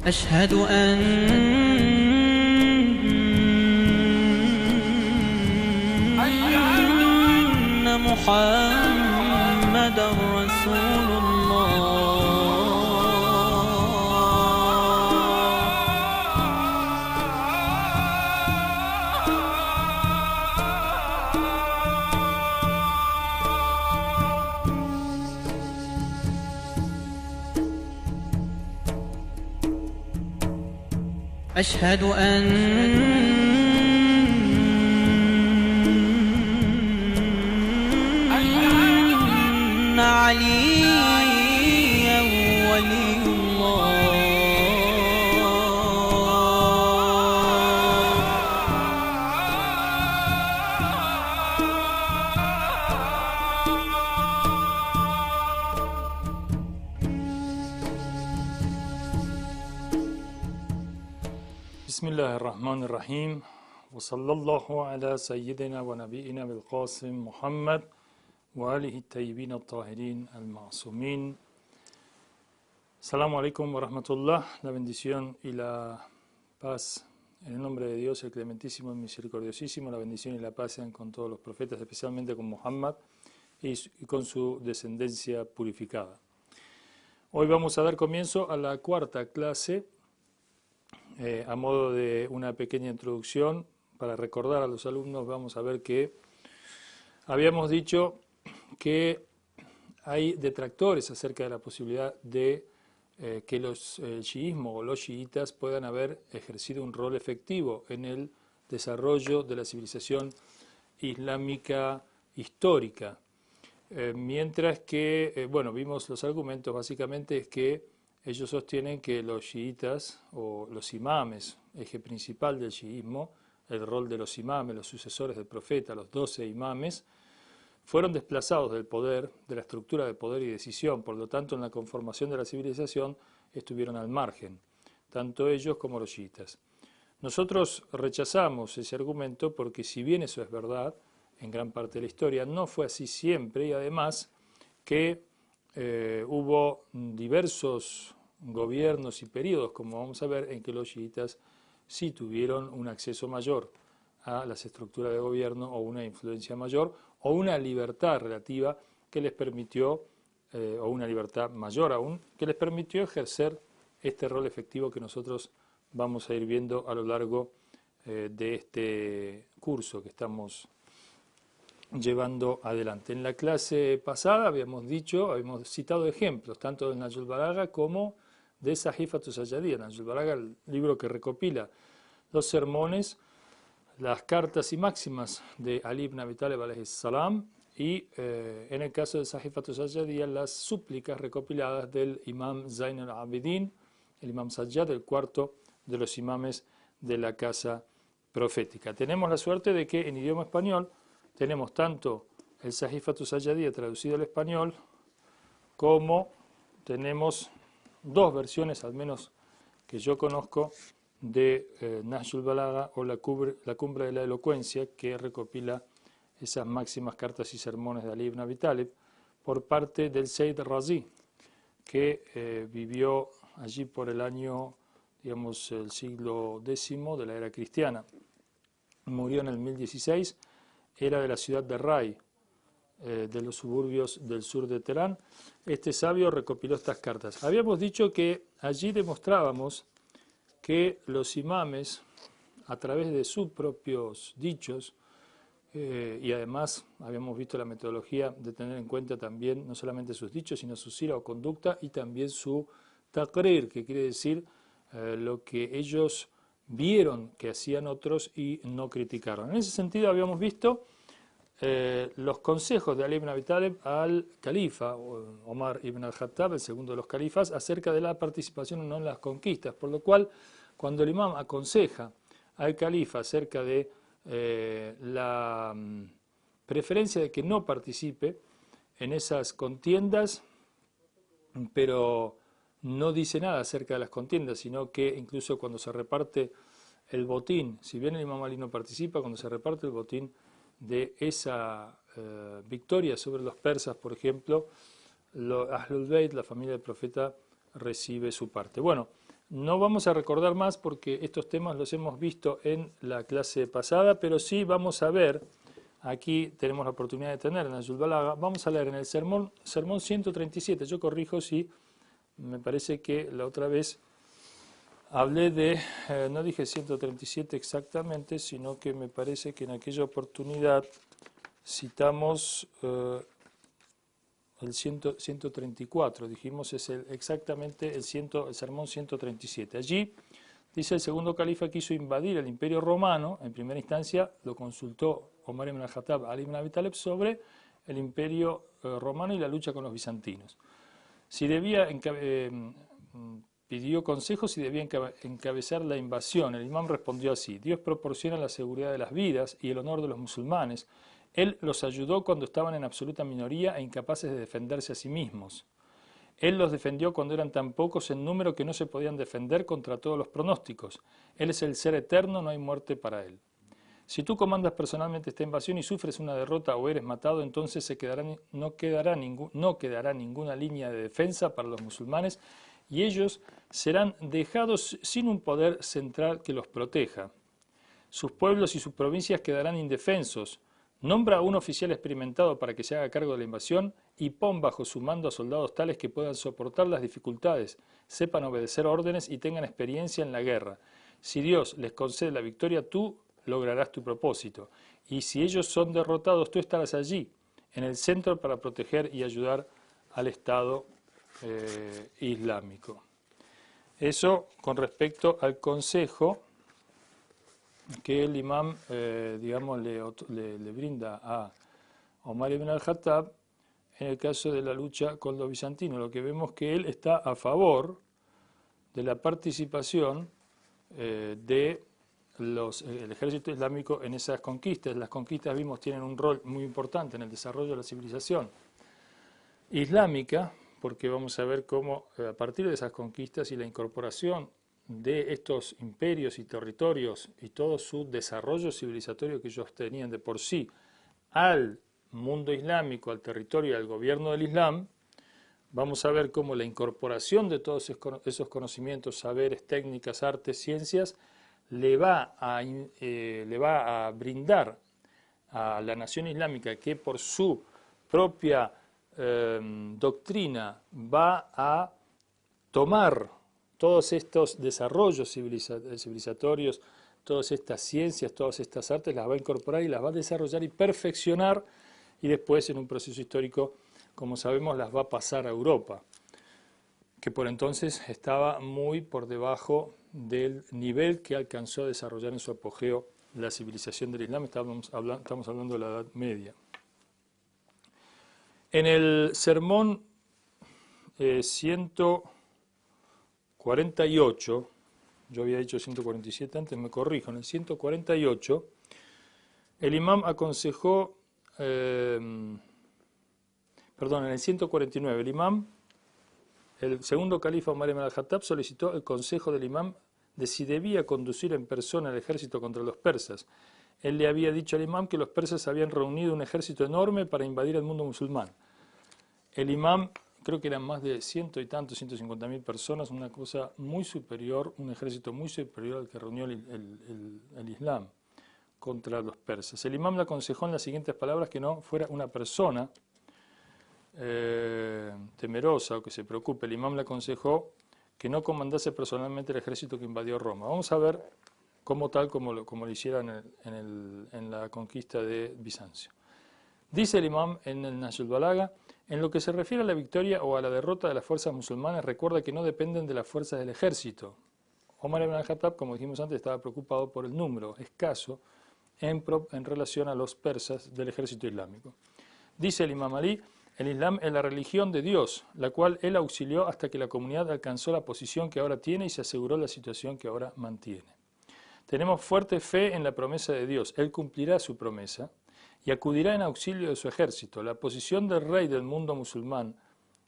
أشهد أن محمد رسول أشهد أن عليا ولي الله Bismillahirrahmanirrahim. Wa sallallahu ala sayyidina wa nabiyyina bil Qasim Muhammad wa alihi tayyibin at-tahirin al-ma'sumin. Assalamu alaikum wa rahmatullah. La bendición y la paz en el nombre de Dios, el clementísimo y misericordiosísimo. La bendición y la paz sean con todos los profetas, especialmente con Muhammad y con su descendencia purificada. Hoy vamos a dar comienzo a la cuarta clase. A modo de una pequeña introducción, para recordar a los alumnos, vamos a ver que habíamos dicho que hay detractores acerca de la posibilidad de que el chiismo o los chiitas puedan haber ejercido un rol efectivo en el desarrollo de la civilización islámica histórica. Mientras que, vimos los argumentos, básicamente es que ellos sostienen que los chiitas o los imames, eje principal del chiismo, el rol de los imames, los sucesores del profeta, los 12 imames, fueron desplazados del poder, de la estructura de poder y decisión, por lo tanto en la conformación de la civilización estuvieron al margen, tanto ellos como los chiitas. Nosotros rechazamos ese argumento porque si bien eso es verdad, en gran parte de la historia, no fue así siempre y además que hubo diversos gobiernos y periodos, como vamos a ver, en que los chiitas sí tuvieron un acceso mayor a las estructuras de gobierno o una influencia mayor o una libertad relativa que les permitió, o una libertad mayor aún, que les permitió ejercer este rol efectivo que nosotros vamos a ir viendo a lo largo de este curso que estamos llevando adelante. En la clase pasada habíamos citado ejemplos, tanto de Nahjul Balagha como de Sahifatu Sajjadiyya. Nahjul Balagha, el libro que recopila los sermones, las cartas y máximas de Ali ibn Abi Talib alayhi salam, y en el caso de Sahifatu Sajjadiyya, las súplicas recopiladas del imam Zain al-Abidin, el imam Sajjad, el cuarto de los imames de la casa profética. Tenemos la suerte de que en idioma español tenemos tanto el Sahifatu Sajjadiyya traducido al español, como tenemos dos versiones, al menos que yo conozco, de Nahjul Balagha o la cumbre de la elocuencia, que recopila esas máximas cartas y sermones de Ali ibn Abi Talib, por parte del Sayyid Razi, que vivió allí por el año, digamos, el siglo X de la era cristiana. Murió en el 1016. Era de la ciudad de Ray, de los suburbios del sur de Teherán. Este sabio recopiló estas cartas. Habíamos dicho que allí demostrábamos que los imames, a través de sus propios dichos, y además habíamos visto la metodología de tener en cuenta también no solamente sus dichos, sino su sira o conducta, y también su taqrir, que quiere decir lo que ellos vieron que hacían otros y no criticaron. En ese sentido habíamos visto los consejos de Ali ibn Abi Talib al califa, Omar ibn al-Khattab, el segundo de los califas, acerca de la participación o no en las conquistas, por lo cual cuando el imam aconseja al califa acerca de la preferencia de que no participe en esas contiendas, pero no dice nada acerca de las contiendas, sino que incluso cuando se reparte el botín, si bien el imam Ali no participa, cuando se reparte el botín de esa victoria sobre los persas, por ejemplo, Ahlul Bayt, la familia del profeta, recibe su parte. Bueno, No vamos a recordar más porque estos temas los hemos visto en la clase pasada, pero sí vamos a ver, aquí tenemos la oportunidad de tener en la Yulbalaga, vamos a leer en el sermón 137, yo corrijo si me parece que la otra vez hablé de, no dije 137 exactamente, sino que me parece que en aquella oportunidad citamos el 134, dijimos es exactamente el sermón 137. Allí dice el segundo califa quiso invadir el imperio romano, en primera instancia lo consultó Omar ibn al-Khattab a Ali ibn Abi Talib sobre el imperio romano y la lucha con los bizantinos. Si debía pidió consejos si debía encabezar la invasión. El imam respondió así: Dios proporciona la seguridad de las vidas y el honor de los musulmanes. Él los ayudó cuando estaban en absoluta minoría e incapaces de defenderse a sí mismos. Él los defendió cuando eran tan pocos en número que no se podían defender contra todos los pronósticos. Él es el ser eterno, no hay muerte para él. Si tú comandas personalmente esta invasión y sufres una derrota o eres matado, entonces no quedará ninguna línea de defensa para los musulmanes y ellos serán dejados sin un poder central que los proteja. Sus pueblos y sus provincias quedarán indefensos. Nombra a un oficial experimentado para que se haga cargo de la invasión y pon bajo su mando a soldados tales que puedan soportar las dificultades, sepan obedecer órdenes y tengan experiencia en la guerra. Si Dios les concede la victoria, tú lograrás tu propósito. Y si ellos son derrotados, tú estarás allí, en el centro para proteger y ayudar al Estado islámico. Eso con respecto al consejo que el imam digamos, le brinda a Omar ibn al-Khattab en el caso de la lucha con los bizantinos. Lo que vemos que él está a favor de la participación del ejército islámico en esas conquistas. Las conquistas, vimos, tienen un rol muy importante en el desarrollo de la civilización islámica, porque vamos a ver cómo a partir de esas conquistas y la incorporación de estos imperios y territorios y todo su desarrollo civilizatorio que ellos tenían de por sí al mundo islámico, al territorio y al gobierno del Islam, vamos a ver cómo la incorporación de todos esos conocimientos, saberes, técnicas, artes, ciencias, le va a brindar a la nación islámica que por su propia doctrina va a tomar todos estos desarrollos civilizatorios, todas estas ciencias, todas estas artes, las va a incorporar y las va a desarrollar y perfeccionar y después en un proceso histórico, como sabemos, las va a pasar a Europa, que por entonces estaba muy por debajo del nivel que alcanzó a desarrollar en su apogeo la civilización del Islam. Estamos hablando de la Edad Media. En el sermón 148, yo había dicho 147 antes, me corrijo, en el 148, el imam aconsejó, en el 149, el segundo califa Omar ibn al-Khattab solicitó el consejo del imam de si debía conducir en persona el ejército contra los persas. Él le había dicho al imam que los persas habían reunido un ejército enorme para invadir el mundo musulmán. El imam, creo que eran más de 150.000 personas, una cosa muy superior, un ejército muy superior al que reunió el Islam contra los persas. El imam le aconsejó en las siguientes palabras que no fuera una persona temerosa o que se preocupe. El imam le aconsejó que no comandase personalmente el ejército que invadió Roma. Vamos a ver como lo hicieron en la conquista de Bizancio. Dice el imam en el Nahjul Balaga: en lo que se refiere a la victoria o a la derrota de las fuerzas musulmanas, recuerda que no dependen de las fuerzas del ejército. Omar ibn al-Khattab, como dijimos antes, estaba preocupado por el número escaso en relación a los persas del ejército islámico. Dice el imam Ali: el Islam es la religión de Dios, la cual él auxilió hasta que la comunidad alcanzó la posición que ahora tiene y se aseguró la situación que ahora mantiene. Tenemos fuerte fe en la promesa de Dios. Él cumplirá su promesa y acudirá en auxilio de su ejército. La posición del rey del mundo musulmán,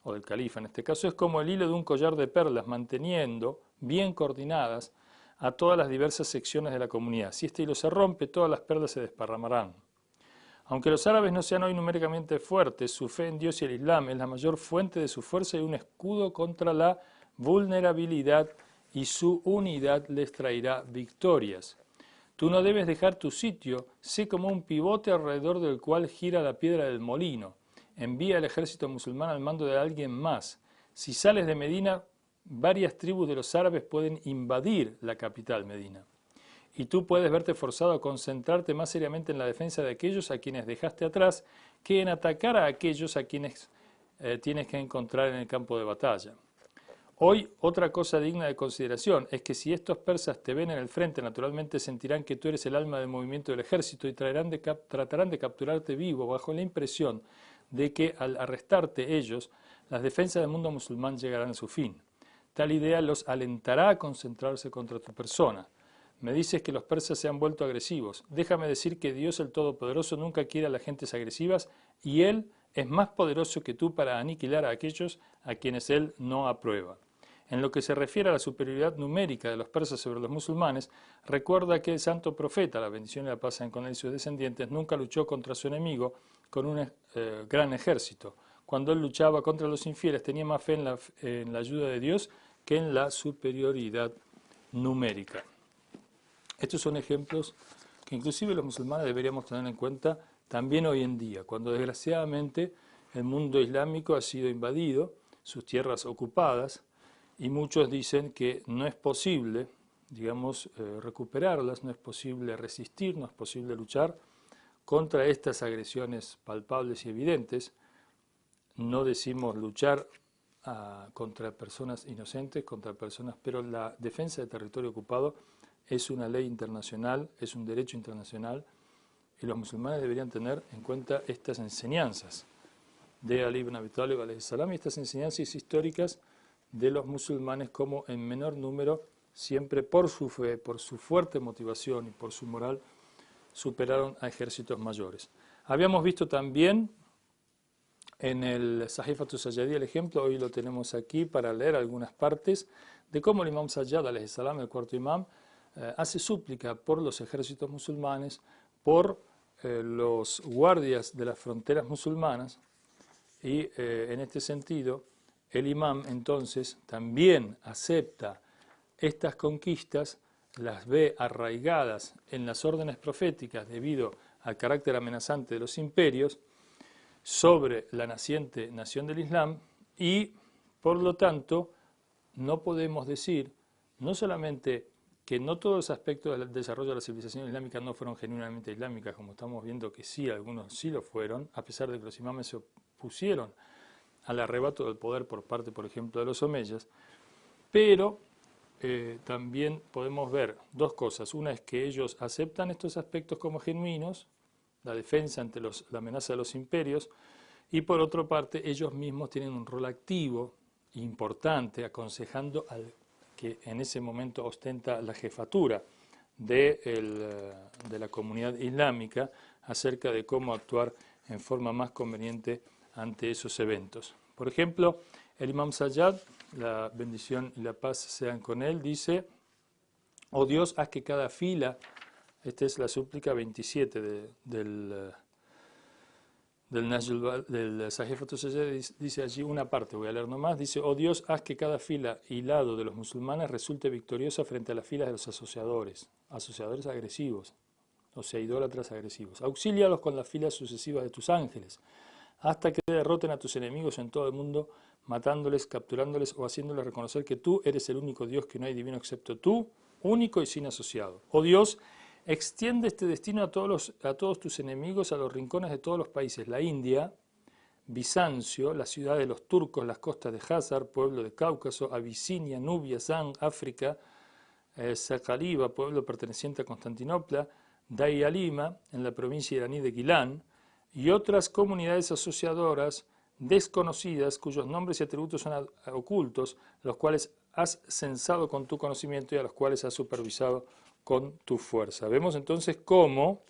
o del califa en este caso, es como el hilo de un collar de perlas, manteniendo bien coordinadas a todas las diversas secciones de la comunidad. Si este hilo se rompe, todas las perlas se desparramarán. Aunque los árabes no sean hoy numéricamente fuertes, su fe en Dios y el Islam es la mayor fuente de su fuerza y un escudo contra la vulnerabilidad y su unidad les traerá victorias. Tú no debes dejar tu sitio, sé como un pivote alrededor del cual gira la piedra del molino. Envía el ejército musulmán al mando de alguien más. Si sales de Medina, varias tribus de los árabes pueden invadir la capital, Medina. Y tú puedes verte forzado a concentrarte más seriamente en la defensa de aquellos a quienes dejaste atrás que en atacar a aquellos a quienes tienes que encontrar en el campo de batalla. Hoy, otra cosa digna de consideración es que si estos persas te ven en el frente, naturalmente sentirán que tú eres el alma del movimiento del ejército y tratarán de capturarte vivo bajo la impresión de que al arrestarte ellos, las defensas del mundo musulmán llegarán a su fin. Tal idea los alentará a concentrarse contra tu persona. Me dices que los persas se han vuelto agresivos. Déjame decir que Dios el Todopoderoso nunca quiere a las gentes agresivas y Él es más poderoso que tú para aniquilar a aquellos a quienes Él no aprueba. En lo que se refiere a la superioridad numérica de los persas sobre los musulmanes, recuerda que el santo profeta, la bendición y la paz sean con él y sus descendientes, nunca luchó contra su enemigo con un gran ejército. Cuando él luchaba contra los infieles tenía más fe en la ayuda de Dios que en la superioridad numérica. Estos son ejemplos que inclusive los musulmanes deberíamos tener en cuenta también hoy en día, cuando desgraciadamente el mundo islámico ha sido invadido, sus tierras ocupadas, y muchos dicen que no es posible, digamos, recuperarlas, no es posible resistir, no es posible luchar contra estas agresiones palpables y evidentes. No decimos luchar contra personas inocentes, contra personas, pero la defensa del territorio ocupado es una ley internacional, es un derecho internacional, y los musulmanes deberían tener en cuenta estas enseñanzas de Ali ibn Abi Talib alayhi salam y estas enseñanzas históricas de los musulmanes como en menor número, siempre por su fe, por su fuerte motivación y por su moral, superaron a ejércitos mayores. Habíamos visto también en el Sahifatu Sayyadi el ejemplo, hoy lo tenemos aquí para leer algunas partes, de cómo el imam Sayyad, alayhi salam, el cuarto imam, hace súplica por los ejércitos musulmanes, por los guardias de las fronteras musulmanas, y en este sentido el imam entonces también acepta estas conquistas, las ve arraigadas en las órdenes proféticas debido al carácter amenazante de los imperios sobre la naciente nación del Islam, y por lo tanto no podemos decir no solamente que no todos los aspectos del desarrollo de la civilización islámica no fueron genuinamente islámicas, como estamos viendo que sí, algunos sí lo fueron, a pesar de que los imames se opusieron al arrebato del poder por parte, por ejemplo, de los omeyas, pero también podemos ver dos cosas. Una es que ellos aceptan estos aspectos como genuinos, la defensa ante la amenaza de los imperios, y por otra parte ellos mismos tienen un rol activo importante aconsejando al que en ese momento ostenta la jefatura de la comunidad islámica acerca de cómo actuar en forma más conveniente ante esos eventos. Por ejemplo, el imam Sayyad, la bendición y la paz sean con él, dice: oh Dios, haz que cada fila, esta es la súplica 27 del Sahifatu Sayyad, dice allí una parte, voy a leer nomás, dice: oh Dios, haz que cada fila y lado de los musulmanes resulte victoriosa frente a las filas de los asociadores agresivos, o sea, idólatras agresivos. Auxílialos con las filas sucesivas de tus ángeles, hasta que derroten a tus enemigos en todo el mundo, matándoles, capturándoles o haciéndoles reconocer que tú eres el único Dios, que no hay divino excepto tú, único y sin asociado. Oh Dios, extiende este destino a todos tus enemigos, a los rincones de todos los países, la India, Bizancio, la ciudad de los turcos, las costas de Hazar, pueblo de Cáucaso, Abisinia, Nubia, Zang, África, Sakaliba, pueblo perteneciente a Constantinopla, Dayalima, en la provincia iraní de Gilán, y otras comunidades asociadoras desconocidas cuyos nombres y atributos son ocultos, los cuales has censado con tu conocimiento y a los cuales has supervisado con tu fuerza. Vemos entonces cómo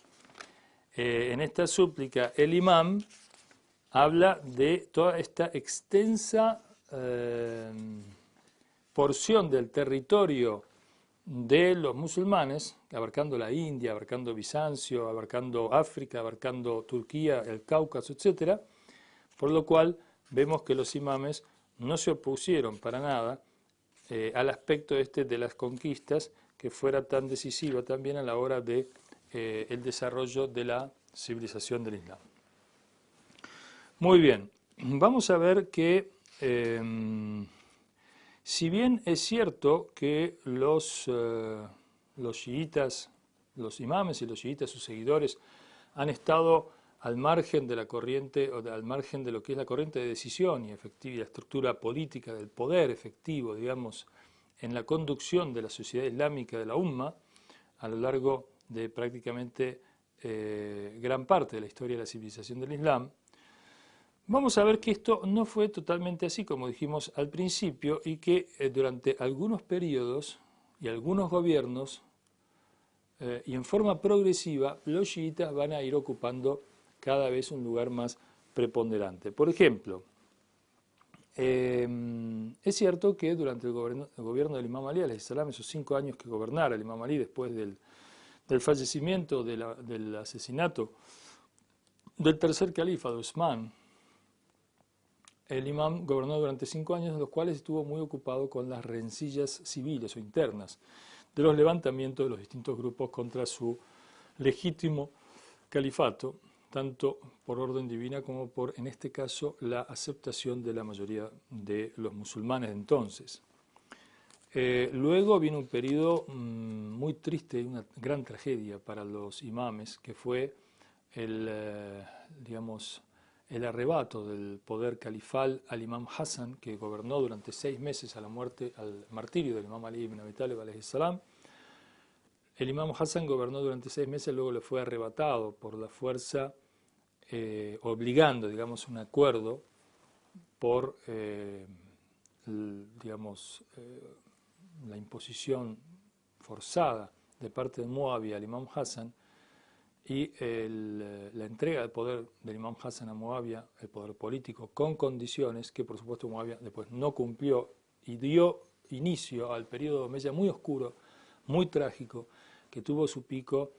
en esta súplica el imam habla de toda esta extensa porción del territorio de los musulmanes, abarcando la India, abarcando Bizancio, abarcando África, abarcando Turquía, el Cáucaso, etc., por lo cual vemos que los imames no se opusieron para nada al aspecto este de las conquistas que fuera tan decisiva también a la hora de el desarrollo de la civilización del Islam. Muy bien, vamos a ver que si bien es cierto que los chiitas, los imames y los chiitas, sus seguidores, han estado al margen de la corriente, o al margen de lo que es la corriente de decisión y la estructura política del poder efectivo, digamos, en la conducción de la sociedad islámica de la Umma, a lo largo de prácticamente gran parte de la historia de la civilización del Islam, vamos a ver que esto no fue totalmente así, como dijimos al principio, y que durante algunos periodos y algunos gobiernos, y en forma progresiva, los chiitas van a ir ocupando cada vez un lugar más preponderante. Por ejemplo, es cierto que durante el gobierno del Imam Ali, alayhi salam, esos 5 años que gobernara el Imam Ali después del fallecimiento, del asesinato del tercer califa de Usman, el imam gobernó durante 5 años, en los cuales estuvo muy ocupado con las rencillas civiles o internas de los levantamientos de los distintos grupos contra su legítimo califato, tanto por orden divina como por, en este caso, la aceptación de la mayoría de los musulmanes de entonces. Luego vino un periodo muy triste y una gran tragedia para los imames, que fue digamos, el arrebato del poder califal al imam Hassan, que gobernó durante 6 meses a la muerte, al martirio del imam Ali ibn Abi Talib alayhi salam. El imam Hassan gobernó durante 6 meses, luego le fue arrebatado por la fuerza, obligando, digamos, un acuerdo por, digamos, la imposición forzada de parte de Muawiyah al imam Hassan, y la entrega del poder del imam Hassan a Muawiyah, el poder político, con condiciones que por supuesto Muawiyah después no cumplió, y dio inicio al periodo omeya muy oscuro, muy trágico, que tuvo su pico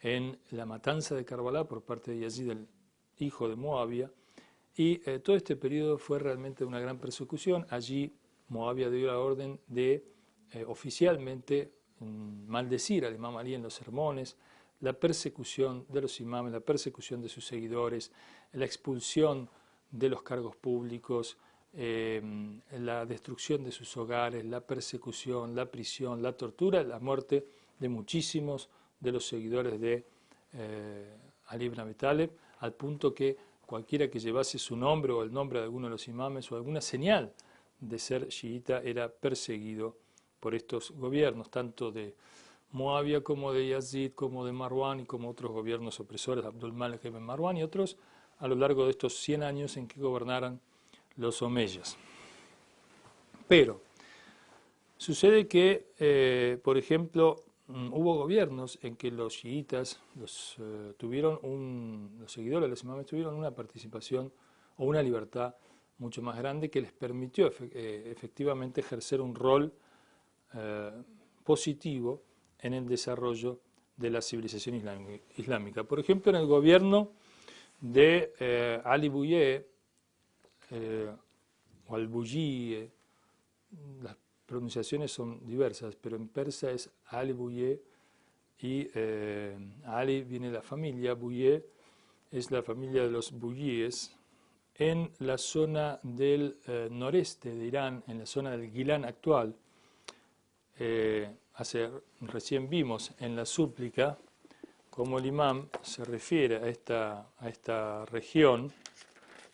en la matanza de Karbala por parte de Yazid, el hijo de Muawiyah, y todo este periodo fue realmente una gran persecución. Allí Muawiyah dio la orden de oficialmente maldecir al imam Ali en los sermones, la persecución de los imames, la persecución de sus seguidores, la expulsión de los cargos públicos, la destrucción de sus hogares, la persecución, la prisión, la tortura, la muerte de muchísimos de los seguidores de Ali ibn Abi Talib, al punto que cualquiera que llevase su nombre o el nombre de alguno de los imames o alguna señal de ser chiita era perseguido por estos gobiernos, tanto de Muawiyah como de Yazid, como de Marwan y como otros gobiernos opresores, Abdul Malik ibn Marwan y otros, a lo largo de estos 100 años en que gobernaran los omeyas. Pero sucede que, por ejemplo, hubo gobiernos en que los chiitas, los seguidores de los imames tuvieron una participación o una libertad mucho más grande que les permitió efectivamente ejercer un rol positivo en el desarrollo de la civilización islámica. Por ejemplo, en el gobierno de Ali Bouyeh, o al-Bouye, las pronunciaciones son diversas, pero en persa es Ali Bouyeh, y Ali viene de la familia, Bouyeh es la familia de los Bouyes, en la zona del noreste de Irán, en la zona del Gilán actual. Recién vimos en la súplica cómo el imam se refiere a esta región.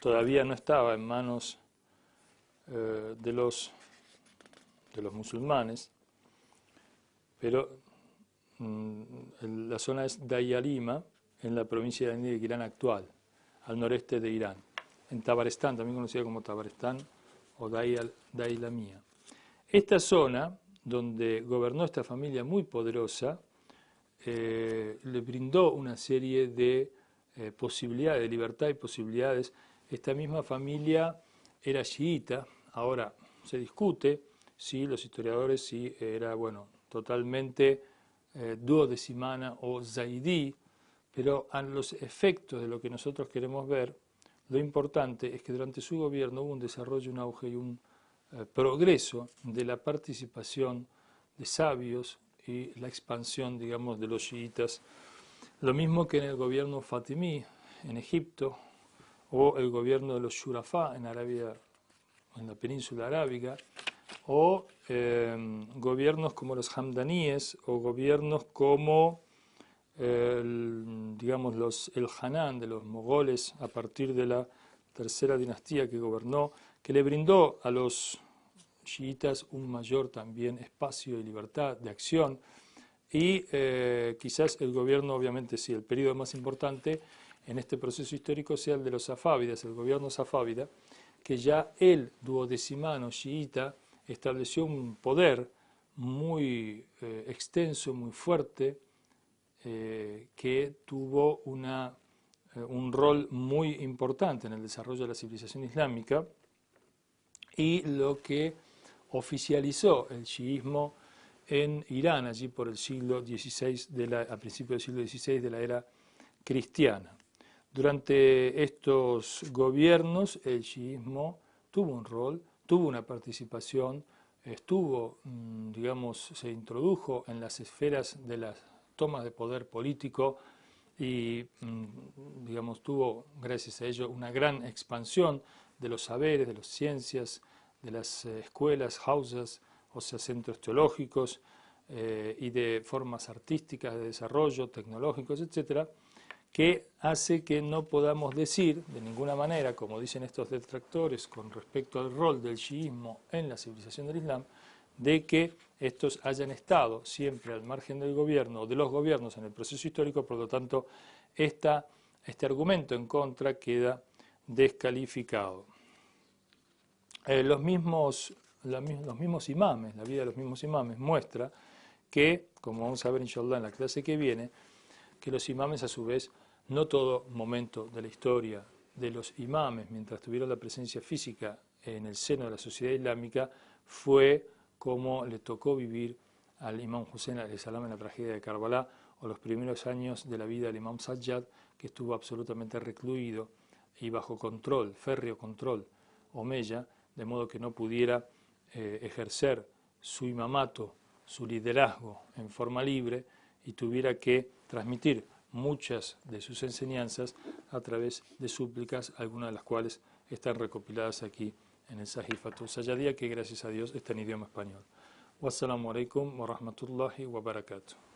Todavía no estaba en manos de los musulmanes, pero la zona es Dayalima, en la provincia de Irán actual, al noreste de Irán, en Tabaristán, también conocida como Tabaristán o Dailamía. Esta zona, donde gobernó esta familia muy poderosa, le brindó una serie de posibilidades, de libertad y posibilidades. Esta misma familia era chiita, ahora se discute si los historiadores si era, totalmente duodecimana o zaidí, pero a los efectos de lo que nosotros queremos ver, lo importante es que durante su gobierno hubo un desarrollo, un auge y progreso de la participación de sabios y la expansión, digamos, de los chiitas. Lo mismo que en el gobierno fatimí en Egipto o el gobierno de los Shurafá en Arabia, en la península arábiga, o gobiernos como los Hamdaníes o gobiernos como digamos el Hanán de los mogoles a partir de la tercera dinastía que gobernó, que le brindó a los chiitas un mayor también espacio y libertad de acción. Y quizás el gobierno, obviamente sí, el periodo más importante en este proceso histórico sea el de los safávidas, el gobierno safávida, que ya el duodecimano chiita estableció un poder muy extenso, muy fuerte, que tuvo un rol muy importante en el desarrollo de la civilización islámica y lo que oficializó el chiismo en Irán, allí por el siglo XVI, a principios del siglo XVI de la era cristiana. Durante estos gobiernos el chiismo tuvo un rol, tuvo una participación, se introdujo en las esferas de las tomas de poder político y, tuvo, gracias a ello, una gran expansión de los saberes, de las ciencias, de las escuelas, houses, o sea, centros teológicos y de formas artísticas de desarrollo, tecnológicos, etcétera, que hace que no podamos decir de ninguna manera, como dicen estos detractores con respecto al rol del chiismo en la civilización del Islam, de que estos hayan estado siempre al margen del gobierno o de los gobiernos en el proceso histórico, por lo tanto, este argumento en contra queda descalificado. Los mismos imames, la vida de los mismos imames muestra que, como vamos a ver inshallah en la clase que viene, que los imames a su vez, no todo momento de la historia de los imames, mientras tuvieron la presencia física en el seno de la sociedad islámica, fue como le tocó vivir al imam Hussein alayhi salam en la tragedia de Karbala, o los primeros años de la vida del imam Sajjad, que estuvo absolutamente recluido y bajo control, férreo control omeya, de modo que no pudiera ejercer su imamato, su liderazgo en forma libre, y tuviera que transmitir muchas de sus enseñanzas a través de súplicas, algunas de las cuales están recopiladas aquí en el Sahifatu Sayyadiyya, que gracias a Dios está en idioma español. Wassalamu alaikum wa rahmatullahi wa barakatuh.